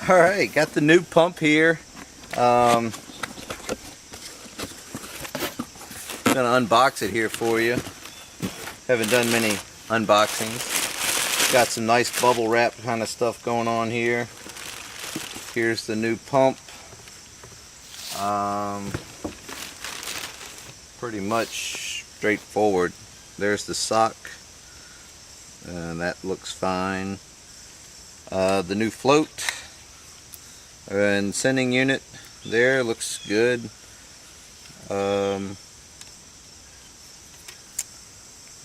Alright, got the new pump here. Gonna unbox it here for you. Haven't done many unboxings. Got some nice bubble wrap kind of stuff going on here. Here's the new pump. Pretty much straightforward. There's the sock. That looks fine. The new float and sending unit there looks good.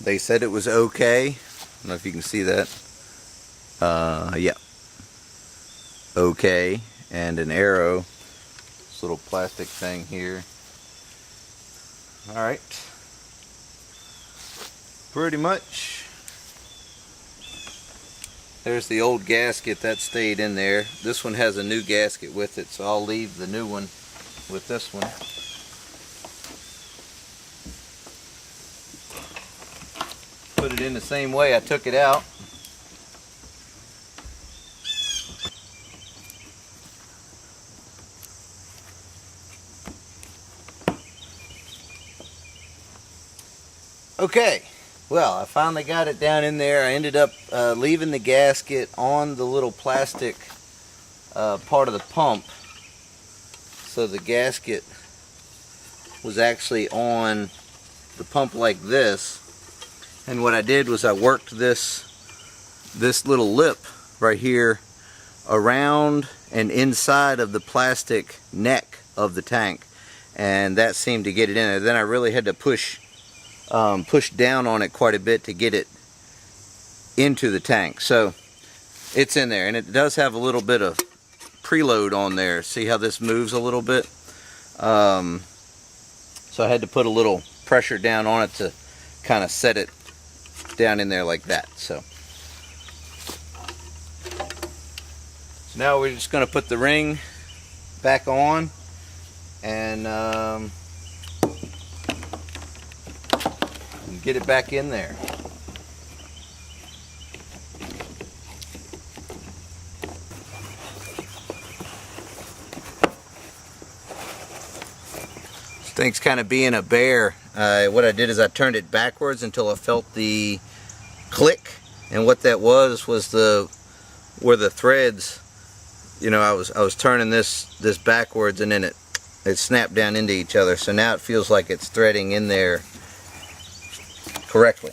They said it was okay. I don't know if you can see that. Yeah. Okay. And an arrow. This little plastic thing here. Alright. Pretty much. There's the old gasket that stayed in there. This one has a new gasket with it, so I'll leave the new one with this one. Put it in the same way I took it out. Okay, well, I finally got it down in there. I ended up leaving the gasket on the little plastic part of the pump. So the gasket was actually on the pump like this. And what I did was I worked this little lip right here around and inside of the plastic neck of the tank. And that seemed to get it in there. Then I really had to push down on it quite a bit to get it into the tank. So it's in there, and it does have a little bit of preload on there. See how this moves a little bit? So I had to put a little pressure down on it to kind of set it down in there like that. So now we're just going to put the ring back on and get it back in there. This thing's kind of being a bear. What I did is I turned it backwards until I felt the click, and what that was where the threads, you know, I was turning this backwards, and then it snapped down into each other. So now it feels like it's threading in there correctly.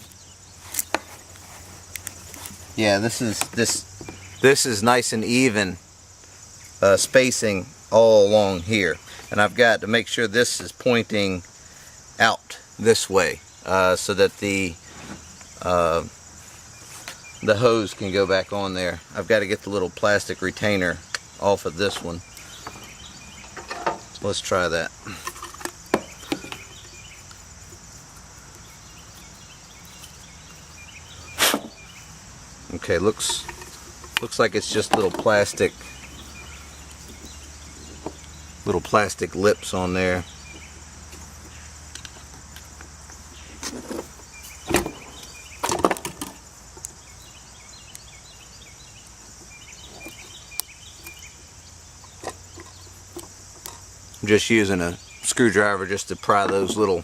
Yeah, this is nice and even spacing all along here, and I've got to make sure this is pointing out this way so that the hose can go back on there. I've got to get the little plastic retainer off of this one. Let's try that. Okay, looks like it's just little plastic lips on there. I'm just using a screwdriver just to pry those little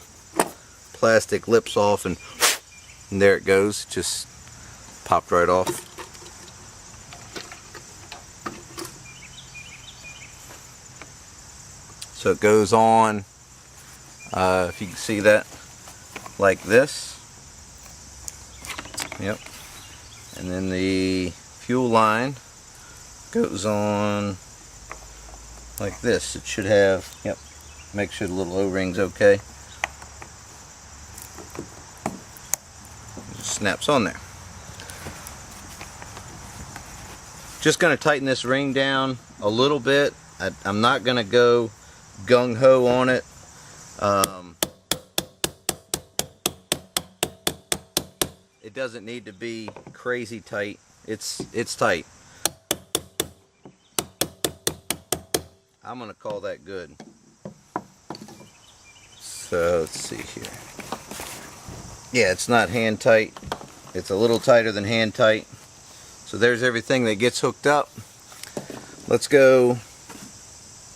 plastic lips off, and there it goes. Just popped right off. So it goes on, if you can see that, like this. Yep. And then the fuel line goes on like this. It should have, yep, make sure the little O-ring's okay. It just snaps on there. Just going to tighten this ring down a little bit. I'm not going to go gung-ho on it. It doesn't need to be crazy tight. It's tight. I'm going to call that good. So let's see here. Yeah, it's not hand tight. It's a little tighter than hand tight. So there's everything that gets hooked up. let's go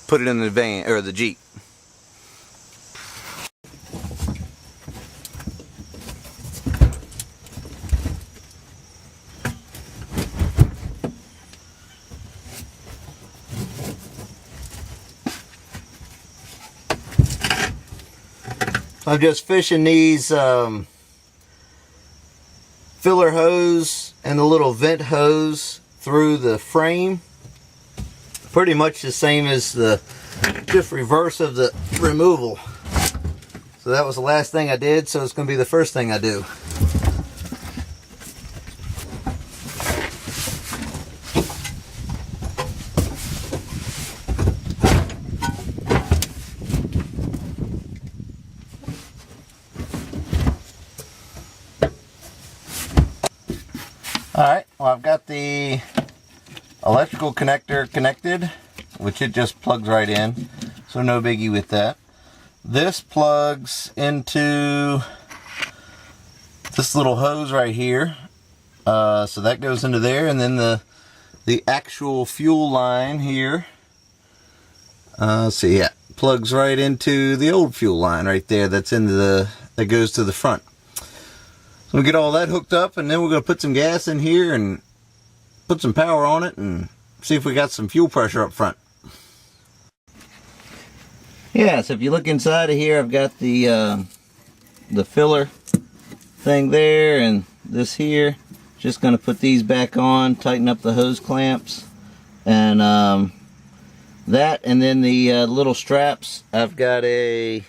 put it in the van or the Jeep. I'm just fishing these filler hose and the little vent hose through the frame. Pretty much the same as the just reverse of the removal. So that was the last thing I did, so it's going to be the first thing I do. Alright, well, I've got the electrical connector connected, which it just plugs right in, so no biggie with that. This plugs into this little hose right here, so that goes into there, and then the actual fuel line here, so yeah, plugs right into the old fuel line right there. That's in that goes to the front. So we get all that hooked up, and then we're going to put some gas in here and put some power on it and see if we got some fuel pressure up front. Yeah, so if you look inside of here, I've got the filler thing there and this here. Just going to put these back on, tighten up the hose clamps, and that, and then the little straps. I've got a,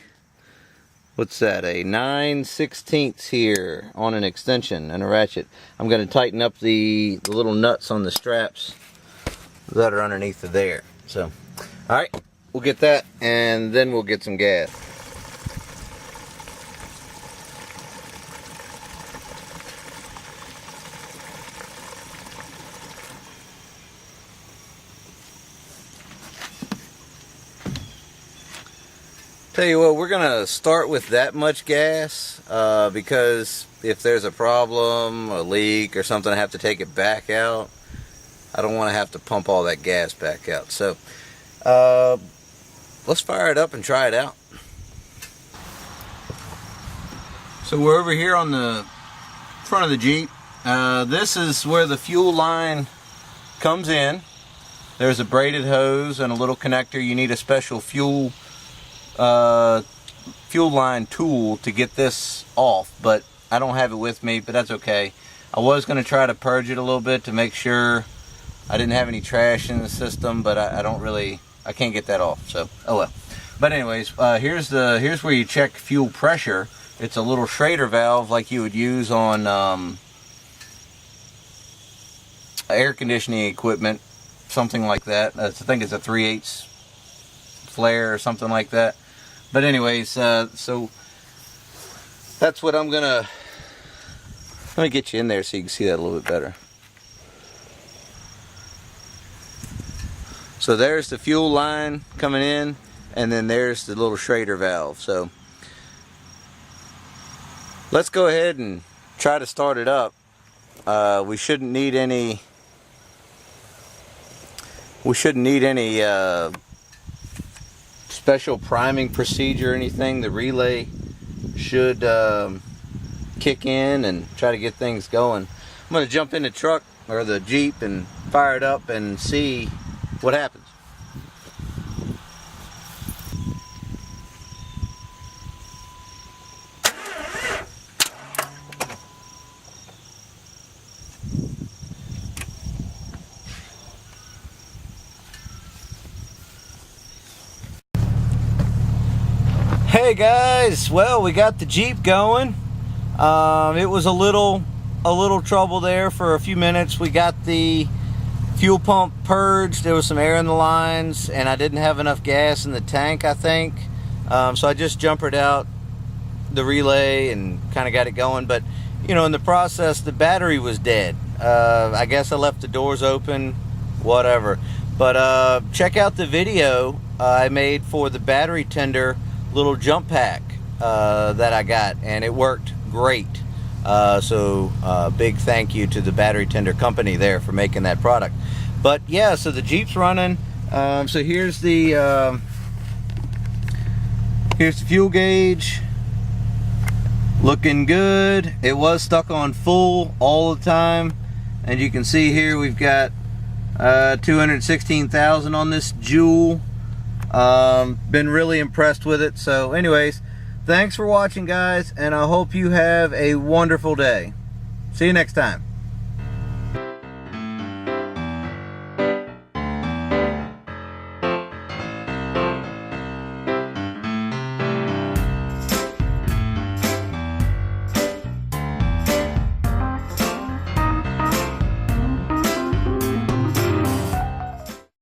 what's that, a 9/16 here on an extension and a ratchet. I'm going to tighten up the little nuts on the straps that are underneath of there. So, alright, we'll get that and then we'll get some gas. Tell you what, we're gonna start with that much gas because if there's a problem, a leak or something, I have to take it back out. I don't want to have to pump all that gas back out. So let's fire it up and try it out. So we're over here on the front of the Jeep. This is where the fuel line comes in. There's a braided hose and a little connector. You need a special fuel line tool to get this off, but I don't have it with me, but that's okay. I was going to try to purge it a little bit to make sure I didn't have any trash in the system, but I can't get that off, so oh well. But anyways, here's where you check fuel pressure. It's a little Schrader valve like you would use on air conditioning equipment, something like that. I think it's a 3/8 flare or something like that. But anyways, so that's what I'm gonna. Let me get you in there so you can see that a little bit better. So there's the fuel line coming in, and then there's the little Schrader valve. So let's go ahead and try to start it up. We shouldn't need any. Special priming procedure or anything. The relay should kick in and try to get things going. I'm going to jump in the truck or the Jeep and fire it up and see what happens. Hey guys, well, we got the Jeep going. It was a little trouble there for a few minutes. We got the fuel pump purged. There was some air in the lines, and I didn't have enough gas in the tank, I think. So I just jumpered out the relay and kind of got it going. But you know, in the process, the battery was dead. I guess I left the doors open, whatever. But check out the video I made for the battery tender little jump pack that I got, and it worked great. So big thank you to the battery tender company there for making that product. But yeah, so the Jeep's running. So here's the fuel gauge. Looking good. It was stuck on full all the time, and you can see here we've got 216,000 on this Jewel. Been really impressed with it. So anyways, thanks for watching, guys, and I hope you have a wonderful day. See you next time.